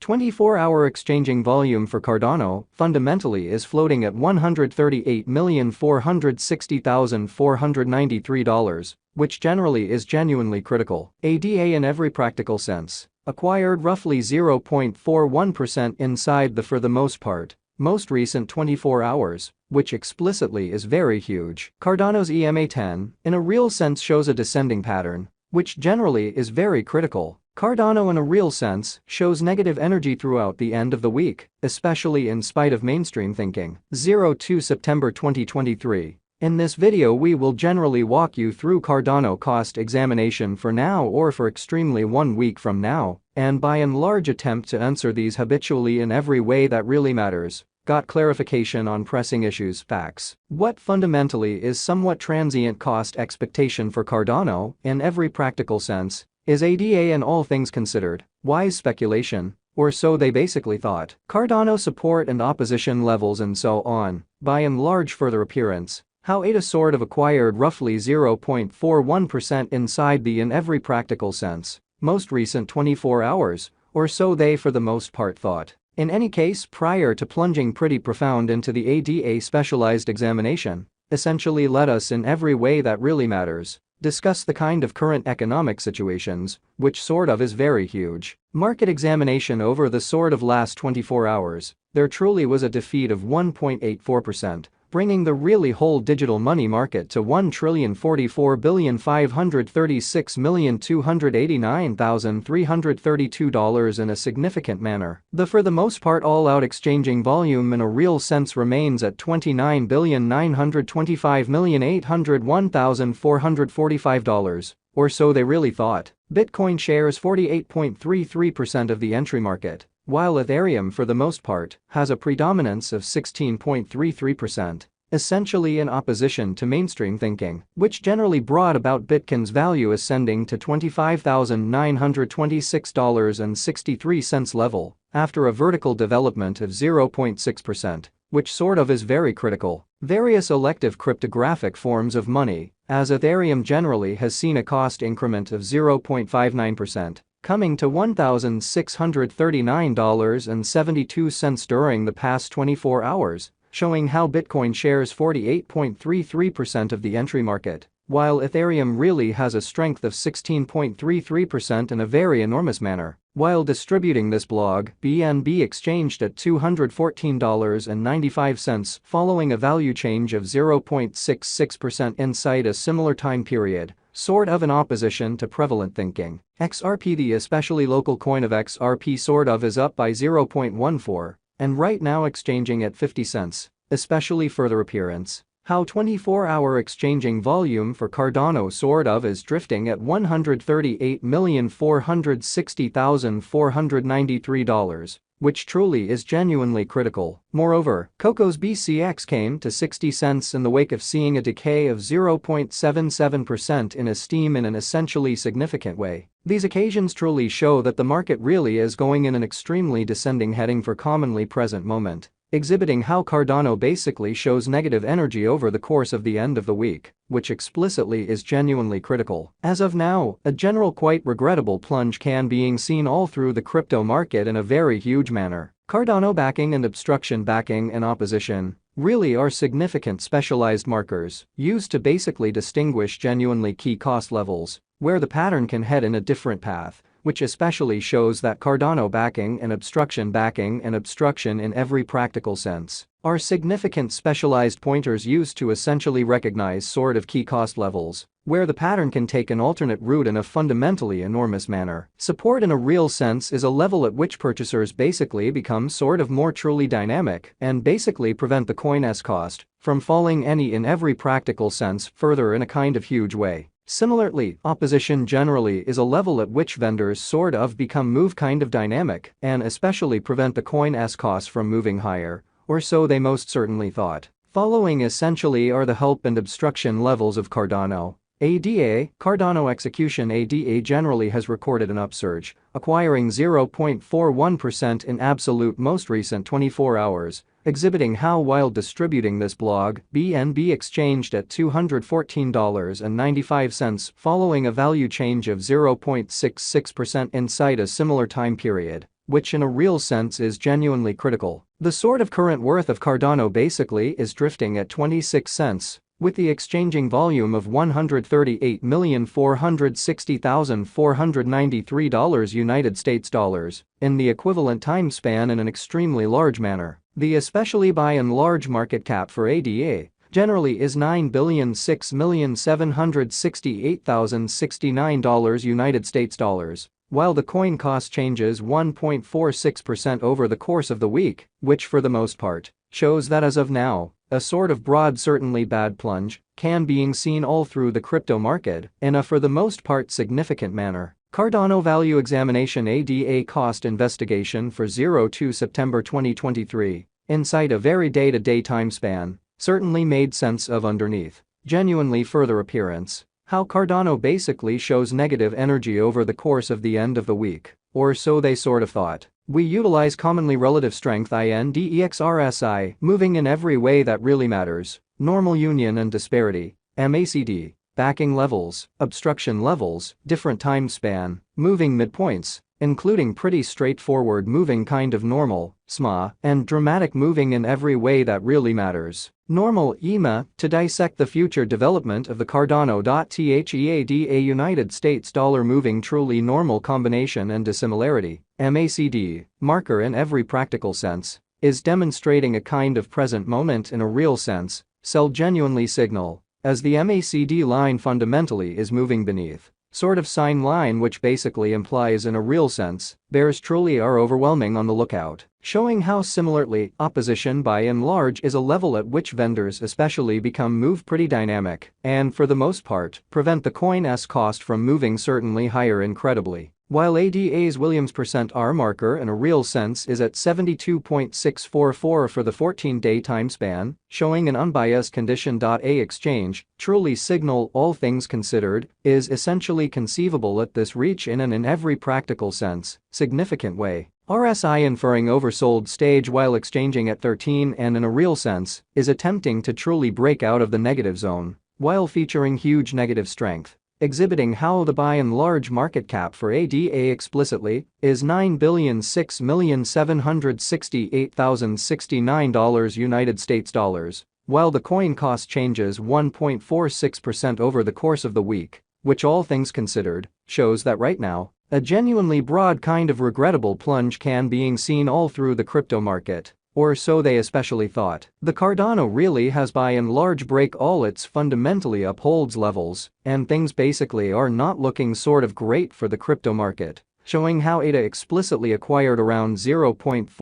24-hour exchanging volume for Cardano fundamentally is floating at $138,460,493, which generally is genuinely critical. ADA in every practical sense. Acquired roughly 0.41% inside the for the most part, most recent 24 hours, which explicitly is very huge. Cardano's EMA10, in a real sense, shows a descending pattern, which generally is very critical. Cardano in a real sense shows negative energy throughout the end of the week, especially in spite of mainstream thinking. 02 September 2023. In this video we will generally walk you through Cardano cost examination for now or for extremely 1 week from now, and by and large attempt to answer these habitually in every way that really matters. Got clarification on pressing issues, facts. What fundamentally is somewhat transient cost expectation for Cardano, in every practical sense, is ADA and all things considered, wise speculation, or so they basically thought. Cardano support and opposition levels and so on, by and large further appearance. How ADA sort of acquired roughly 0.41% inside the in every practical sense, most recent 24 hours, or so they for the most part thought. In any case, prior to plunging pretty profound into the ADA specialized examination, essentially let us in every way that really matters, discuss the kind of current economic situations, which sort of is very huge. Market examination over the sort of last 24 hours, there truly was a defeat of 1.84%. Bringing the really whole digital money market to $1,044,536,289,332 in a significant manner. The for the most part all-out exchanging volume in a real sense remains at $29,925,801,445, or so they really thought. Bitcoin shares 48.33% of the entry market, while Ethereum for the most part has a predominance of 16.33%, essentially in opposition to mainstream thinking, which generally brought about Bitcoin's value ascending to $25,926.63 level after a vertical development of 0.6%, which sort of is very critical. Various elective cryptographic forms of money, as Ethereum generally has seen a cost increment of 0.59%. Coming to $1,639.72 during the past 24 hours, showing how Bitcoin shares 48.33% of the entry market, while Ethereum really has a strength of 16.33% in a very enormous manner. While distributing this blog, BNB exchanged at $214.95 following a value change of 0.66% inside a similar time period, sort of in opposition to prevalent thinking. XRP, the especially local coin of XRP, sort of is up by 0.14, and right now exchanging at 50 cents, especially further appearance. How 24-hour exchanging volume for Cardano sort of is drifting at $138,460,493, which truly is genuinely critical. Moreover, Coco's BCX came to 60 cents in the wake of seeing a decay of 0.77% in esteem in an essentially significant way. These occasions truly show that the market really is going in an extremely descending heading for commonly present moment, exhibiting how Cardano basically shows negative energy over the course of the end of the week, which explicitly is genuinely critical. As of now, a general quite regrettable plunge can being seen all through the crypto market in a very huge manner. Cardano backing and obstruction backing and opposition really are significant specialized markers used to basically distinguish genuinely key cost levels, where the pattern can head in a different path, which especially shows that Cardano backing and obstruction in every practical sense are significant specialized pointers used to essentially recognize sort of key cost levels, where the pattern can take an alternate route in a fundamentally enormous manner. Support in a real sense is a level at which purchasers basically become sort of more truly dynamic and basically prevent the coin's cost from falling any in every practical sense further in a kind of huge way. Similarly, opposition generally is a level at which vendors sort of become move kind of dynamic and especially prevent the coin's cost from moving higher, or so they most certainly thought. Following essentially are the help and obstruction levels of Cardano. ADA, Cardano execution. ADA generally has recorded an upsurge, acquiring 0.41% in absolute most recent 24 hours, exhibiting how while distributing this blog, BNB exchanged at $214.95 following a value change of 0.66% inside a similar time period. which in a real sense is genuinely critical. The sort of current worth of Cardano basically is drifting at 26 cents, with the exchanging volume of $138,460,493 United States dollars in the equivalent time span in an extremely large manner. The especially by and large market cap for ADA generally is $9,006,768,069 United States dollars, while the coin cost changes 1.46% over the course of the week, which for the most part shows that as of now, a sort of broad certainly bad plunge can being seen all through the crypto market in a for the most part significant manner. Cardano Value Examination ADA Cost Investigation for 02 September 2023, inside a very day-to-day time span, certainly made sense of underneath. Genuinely further appearance. How Cardano basically shows negative energy over the course of the end of the week, or so they sort of thought. We utilize commonly relative strength index RSI, moving in every way that really matters, normal union and disparity, MACD, backing levels, obstruction levels, different time span, moving midpoints, including pretty straightforward moving kind of normal, SMA, and dramatic moving in every way that really matters. Normal EMA to dissect the future development of the Cardano.THEADA United States dollar moving truly normal combination and dissimilarity, MACD, marker in every practical sense, is demonstrating a kind of present moment in a real sense, sell genuinely signal, as the MACD line fundamentally is moving beneath. Sort of sign line which basically implies in a real sense, bears truly are overwhelming on the lookout, showing how similarly opposition by and large is a level at which vendors especially become move pretty dynamic and for the most part prevent the coin's cost from moving certainly higher incredibly. While ADA's Williams %R marker in a real sense is at 72.644 for the 14-day time span, showing an unbiased condition. A exchange, truly signal all things considered, is essentially conceivable at this reach in every practical sense, significant way. RSI inferring oversold stage while exchanging at 13 and in a real sense, is attempting to truly break out of the negative zone, while featuring huge negative strength. Exhibiting how the by and large market cap for ADA explicitly is $9,6,768,069 United States dollars, while the coin cost changes 1.46% over the course of the week, which all things considered, shows that right now, a genuinely broad kind of regrettable plunge can being seen all through the crypto market. Or so they especially thought. The Cardano really has by and large break all its fundamentally upholds levels, and things basically are not looking sort of great for the crypto market, showing how ADA explicitly acquired around 0.4